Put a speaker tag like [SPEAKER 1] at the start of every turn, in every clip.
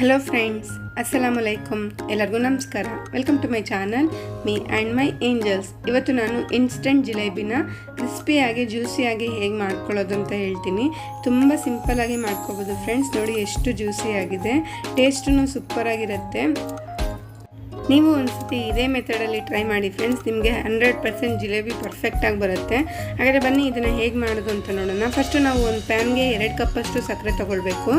[SPEAKER 1] Hello friends, ಅಸ್ಸಲಾಮು ಅಲೈಕುಮ್. ಎಲ್ಲರಿಗೂ ನಮಸ್ಕಾರ. Welcome to my channel me and my angels. ಇವತ್ತು ನಾನು ಇನ್ಸ್ಟೆಂಟ್ ಜಿಲೇಬಿನ ಕ್ರಿಸ್ಪಿಯಾಗಿ ಜ್ಯೂಸಿಯಾಗಿ ಹೇಗೆ ಮಾಡ್ಕೊಳ್ಳೋದು ಅಂತ ಹೇಳ್ತೀನಿ. ತುಂಬ ಸಿಂಪಲ್ಲಾಗಿ ಮಾಡ್ಕೋಬೋದು ಫ್ರೆಂಡ್ಸ್. ನೋಡಿ ಎಷ್ಟು ಜ್ಯೂಸಿಯಾಗಿದೆ, ಟೇಸ್ಟೂ ಸೂಪರಾಗಿರುತ್ತೆ. ನೀವು ಒಂದ್ಸತಿ ಇದೇ ಮೆಥಡಲ್ಲಿ ಟ್ರೈ ಮಾಡಿ ಫ್ರೆಂಡ್ಸ್. ನಿಮಗೆ 100% ಜಿಲೇಬಿ ಪರ್ಫೆಕ್ಟಾಗಿ ಬರುತ್ತೆ. ಹಾಗಾದರೆ ಬನ್ನಿ ಇದನ್ನು ಹೇಗೆ ಮಾಡೋದು ಅಂತ ನೋಡೋಣ. ಫಸ್ಟು ನಾವು ಒಂದು ಪ್ಯಾನ್ಗೆ 2 ಕಪ್ಪಷ್ಟು ಸಕ್ಕರೆ ತೊಗೊಳ್ಬೇಕು.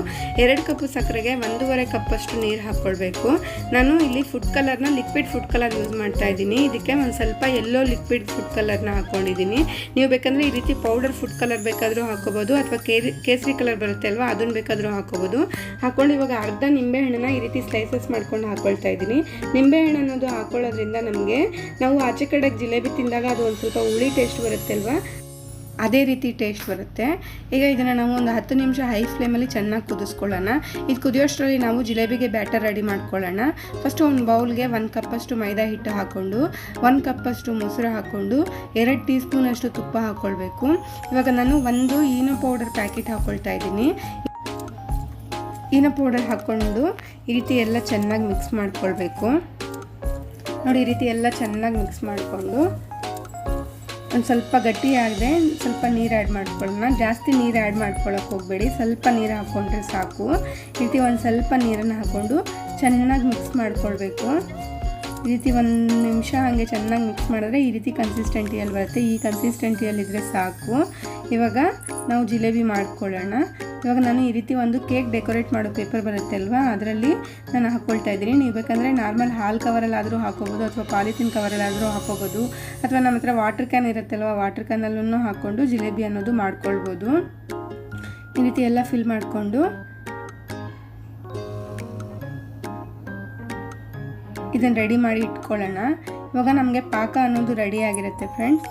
[SPEAKER 1] 2 ಕಪ್ಪು ಸಕ್ಕರೆಗೆ 1.5 ಕಪ್ಪಷ್ಟು ನೀರು ಹಾಕ್ಕೊಳ್ಬೇಕು. ನಾನು ಇಲ್ಲಿ ಫುಡ್ ಕಲರ್ನ ಲಿಕ್ವಿಡ್ ಫುಡ್ ಕಲರ್ ಯೂಸ್ ಮಾಡ್ತಾ ಇದ್ದೀನಿ. ಇದಕ್ಕೆ ಒಂದು ಸ್ವಲ್ಪ ಎಲ್ಲೋ ಲಿಕ್ವಿಡ್ ಫುಡ್ ಕಲರ್ನ ಹಾಕ್ಕೊಂಡಿದ್ದೀನಿ. ನೀವು ಬೇಕಂದರೆ ಈ ರೀತಿ ಪೌಡರ್ ಫುಡ್ ಕಲರ್ ಬೇಕಾದರೂ ಹಾಕ್ಕೋಬೋದು, ಅಥವಾ ಕೇಸರಿ ಕಲರ್ ಬರುತ್ತೆ ಅಲ್ವಾ, ಅದನ್ನು ಬೇಕಾದರೂ ಹಾಕ್ಕೋಬೋದು. ಹಾಕ್ಕೊಂಡು ಇವಾಗ ಅರ್ಧ ನಿಂಬೆಹಣ್ಣನ್ನ ಈ ರೀತಿ ಸ್ಲೈಸಸ್ ಮಾಡ್ಕೊಂಡು ಹಾಕ್ಕೊಳ್ತಾ ಇದ್ದೀನಿ. ನಿಂಬೆಹಣ್ಣು ಅನ್ನೋದು ಹಾಕೊಳ್ಳೋದ್ರಿಂದ ನಾವು ಆಚೆ ಕಡೆ ಜಿಲೇಬಿ ತಿಂದಾಗ ಅದು ಒಂದು ಸ್ವಲ್ಪ ಹುಳಿ ಟೇಸ್ಟ್ ಬರುತ್ತೆ ಅಲ್ವಾ, ಅದೇ ರೀತಿ ಟೇಸ್ಟ್ ಬರುತ್ತೆ. ಈಗ ಇದನ್ನು ನಾವು ಒಂದು 10 ನಿಮಿಷ ಹೈ ಫ್ಲೇಮಲ್ಲಿ ಚೆನ್ನಾಗಿ ಕುದಿಸ್ಕೊಳ್ಳೋಣ. ಇದು ಕುದಿಯೋಷ್ಟರಲ್ಲಿ ನಾವು ಜಿಲೇಬಿಗೆ ಬ್ಯಾಟರ್ ರೆಡಿ ಮಾಡ್ಕೊಳ್ಳೋಣ. ಫಸ್ಟು ಒಂದು ಬೌಲ್ಗೆ 1 ಕಪ್ಪಷ್ಟು ಮೈದಾ ಹಿಟ್ಟು ಹಾಕ್ಕೊಂಡು, 1 ಕಪ್ಪಷ್ಟು ಮೊಸರು ಹಾಕ್ಕೊಂಡು, 2 ಟೀ ಸ್ಪೂನಷ್ಟು ತುಪ್ಪ ಹಾಕ್ಕೊಳ್ಬೇಕು. ಇವಾಗ ನಾನು ಒಂದು ಈನೋ ಪೌಡರ್ ಪ್ಯಾಕೆಟ್ ಹಾಕ್ಕೊಳ್ತಾ ಇದ್ದೀನಿ. ಈನೋ ಪೌಡರ್ ಹಾಕ್ಕೊಂಡು ಈ ರೀತಿ ಎಲ್ಲ ಚೆನ್ನಾಗಿ ಮಿಕ್ಸ್ ಮಾಡ್ಕೊಳ್ಬೇಕು. ನೋಡಿ, ಈ ರೀತಿ ಎಲ್ಲ ಚೆನ್ನಾಗಿ ಮಿಕ್ಸ್ ಮಾಡಿಕೊಂಡು ಒಂದು ಸ್ವಲ್ಪ ಗಟ್ಟಿ ಆಗದೆ ಸ್ವಲ್ಪ ನೀರು ಆ್ಯಡ್ ಮಾಡ್ಕೊಳ್ಳೋಣ. ಜಾಸ್ತಿ ನೀರು ಆ್ಯಡ್ ಮಾಡ್ಕೊಳ್ಳೋಕೆ ಹೋಗಬೇಡಿ, ಸ್ವಲ್ಪ ನೀರು ಹಾಕ್ಕೊಂಡ್ರೆ ಸಾಕು. ಈ ರೀತಿ ಒಂದು ಸ್ವಲ್ಪ ನೀರನ್ನು ಹಾಕ್ಕೊಂಡು ಚೆನ್ನಾಗಿ ಮಿಕ್ಸ್ ಮಾಡ್ಕೊಳ್ಬೇಕು. ಈ ರೀತಿ 1 ನಿಮಿಷ ಹಾಗೆ ಚೆನ್ನಾಗಿ ಮಿಕ್ಸ್ ಮಾಡಿದ್ರೆ ಈ ರೀತಿ ಕನ್ಸಿಸ್ಟೆಂಟಿಯಲ್ಲಿ ಬರುತ್ತೆ. ಈ ಕನ್ಸಿಸ್ಟೆಂಟಿಯಲ್ಲಿದ್ದರೆ ಸಾಕು. ಇವಾಗ ನಾವು ಜಿಲೇಬಿ ಮಾಡ್ಕೊಳ್ಳೋಣ. ಇವಾಗ ನಾನು ಈ ರೀತಿ ಒಂದು ಕೇಕ್ ಡೆಕೋರೇಟ್ ಮಾಡೋ ಪೇಪರ್ ಬರುತ್ತೆ ಅಲ್ವಾ, ಅದರಲ್ಲಿ ನಾನು ಹಾಕ್ಕೊಳ್ತಾ ಇದ್ದೀನಿ. ನೀವು ಬೇಕಂದರೆ ನಾರ್ಮಲ್ ಹಾಲ್ ಕವರಲ್ಲಾದರೂ ಹಾಕೋಬೋದು, ಅಥವಾ ಪಾಲಿಥಿನ್ ಕವರಲ್ಲಾದರೂ ಹಾಕೋಬೋದು, ಅಥವಾ ನಮ್ಮ ಹತ್ರ ವಾಟರ್ ಕ್ಯಾನ್ ಇರುತ್ತಲ್ವ, ವಾಟರ್ ಕ್ಯಾನಲ್ಲೂ ಹಾಕ್ಕೊಂಡು ಜಿಲೇಬಿ ಅನ್ನೋದು ಮಾಡ್ಕೊಳ್ಬೋದು. ಈ ರೀತಿ ಎಲ್ಲ ಫಿಲ್ ಮಾಡಿಕೊಂಡು ಇದನ್ನು ರೆಡಿ ಮಾಡಿ ಇಟ್ಕೊಳ್ಳೋಣ. ಇವಾಗ ನಮಗೆ ಪಾಕ ಅನ್ನೋದು ರೆಡಿ ಆಗಿರುತ್ತೆ ಫ್ರೆಂಡ್ಸ್.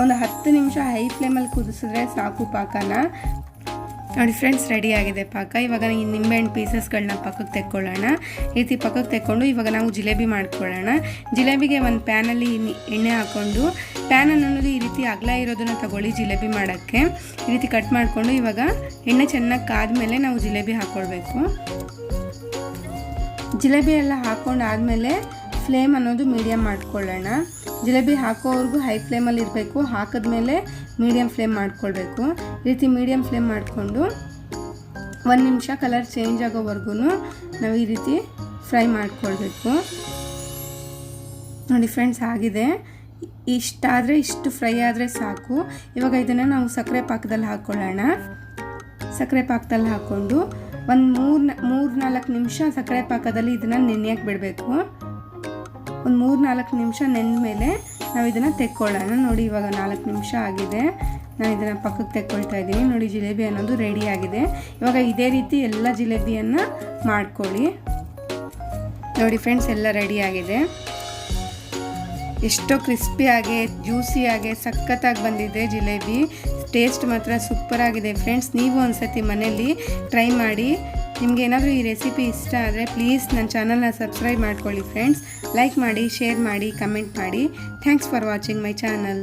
[SPEAKER 1] ಒಂದು 10 ನಿಮಿಷ ಹೈ ಫ್ಲೇಮಲ್ಲಿ ಕುದಿಸಿದ್ರೆ ಸಾಕು ಪಾಕನ. ನೋಡಿ ಫ್ರೆಂಡ್ಸ್, ರೆಡಿ ಆಗಿದೆ ಪಾಕ. ಇವಾಗ ಈ ನಿಂಬೆಹಣ್ಣು ಪೀಸಸ್ಗಳನ್ನ ಪಕ್ಕಕ್ಕೆ ತೆಕ್ಕೊಳ್ಳೋಣ. ಈ ರೀತಿ ಪಕ್ಕಕ್ಕೆ ತೆಕ್ಕೊಂಡು ಇವಾಗ ನಾವು ಜಿಲೇಬಿ ಮಾಡ್ಕೊಳ್ಳೋಣ. ಜಿಲೇಬಿಗೆ ಒಂದು ಪ್ಯಾನಲ್ಲಿ ಎಣ್ಣೆ ಹಾಕ್ಕೊಂಡು, ಪ್ಯಾನ್ ಅನ್ನೋದು ಈ ರೀತಿ ಅಗಲ ಇರೋದನ್ನು ತಗೊಳ್ಳಿ ಜಿಲೇಬಿ ಮಾಡೋಕ್ಕೆ. ಈ ರೀತಿ ಕಟ್ ಮಾಡಿಕೊಂಡು ಇವಾಗ ಎಣ್ಣೆ ಚೆನ್ನಾಗಿ ಕಾದ್ಮೇಲೆ ನಾವು ಜಿಲೇಬಿ ಹಾಕ್ಕೊಳ್ಬೇಕು. ಜಿಲೇಬಿ ಎಲ್ಲ ಹಾಕ್ಕೊಂಡು ಆದಮೇಲೆ ಫ್ಲೇಮ್ ಅನ್ನೋದು ಮೀಡಿಯಮ್ ಮಾಡ್ಕೊಳ್ಳೋಣ. ಜಿಲೇಬಿ ಹಾಕೋವರೆಗೂ ಹೈ ಫ್ಲೇಮಲ್ಲಿ ಇರಬೇಕು, ಹಾಕಿದ್ಮೇಲೆ ಮೀಡಿಯಮ್ ಫ್ಲೇಮ್ ಮಾಡ್ಕೊಳ್ಬೇಕು. ಈ ರೀತಿ ಮೀಡಿಯಮ್ ಫ್ಲೇಮ್ ಮಾಡಿಕೊಂಡು 1 ನಿಮಿಷ ಕಲರ್ ಚೇಂಜ್ ಆಗೋವರೆಗೂ ನಾವು ಈ ರೀತಿ ಫ್ರೈ ಮಾಡ್ಕೊಳ್ಬೇಕು. ನೋಡಿ ಫ್ರೆಂಡ್ಸ್, ಆಗಿದೆ. ಇಷ್ಟು ಫ್ರೈ ಆದರೆ ಸಾಕು. ಇವಾಗ ಇದನ್ನು ನಾವು ಸಕ್ಕರೆ ಪಾಕದಲ್ಲಿ ಹಾಕ್ಕೊಳ್ಳೋಣ. ಸಕ್ಕರೆ ಪಾಕದಲ್ಲಿ ಹಾಕ್ಕೊಂಡು ಒಂದು 3-4 ನಿಮಿಷ ಸಕ್ಕರೆ ಪಾಕದಲ್ಲಿ ಇದನ್ನು ನೆನೆಯಕ್ಕೆ ಬಿಡಬೇಕು. ಒಂದು 3-4 ನಿಮಿಷ ನೆಂದ ಮೇಲೆ ನಾವು ಇದನ್ನು ತೆಕ್ಕೊಳ್ಳೋಣ. ನೋಡಿ, ಇವಾಗ 4 ನಿಮಿಷ ಆಗಿದೆ. ನಾನು ಇದನ್ನು ಪಕ್ಕಕ್ಕೆ ತೆಕ್ಕೊಳ್ತಾ ಇದ್ದೀನಿ. ನೋಡಿ, ಜಿಲೇಬಿ ಅನ್ನೋದು ರೆಡಿ ಆಗಿದೆ. ಇವಾಗ ಇದೇ ರೀತಿ ಎಲ್ಲ ಜಿಲೇಬಿಯನ್ನು ಮಾಡ್ಕೊಳ್ಳಿ. ನೋಡಿ ಫ್ರೆಂಡ್ಸ್, ಎಲ್ಲ ರೆಡಿ ಆಗಿದೆ. ಎಷ್ಟೋ ಕ್ರಿಸ್ಪಿಯಾಗಿ ಜ್ಯೂಸಿಯಾಗಿ ಸಖತ್ತಾಗಿ ಬಂದಿದೆ ಜಿಲೇಬಿ. ಟೇಸ್ಟ್ ಮಾತ್ರ ಸೂಪರಾಗಿದೆ ಫ್ರೆಂಡ್ಸ್. ನೀವು ಒಂದ್ಸತಿ ಮನೇಲಿ ಟ್ರೈ ಮಾಡಿ. ನಿಮ್ಗೆ ಏನಾದರೂ ಈ ರೆಸಿಪಿ ಇಷ್ಟ ಆದರೆ ಪ್ಲೀಸ್ ನನ್ನ ಚಾನಲ್ನ ಸಬ್ಸ್ಕ್ರೈಬ್ ಮಾಡ್ಕೊಳ್ಳಿ ಫ್ರೆಂಡ್ಸ್. ಲೈಕ್ ಮಾಡಿ, ಶೇರ್ ಮಾಡಿ, ಕಮೆಂಟ್ ಮಾಡಿ. Thanks for watching my channel.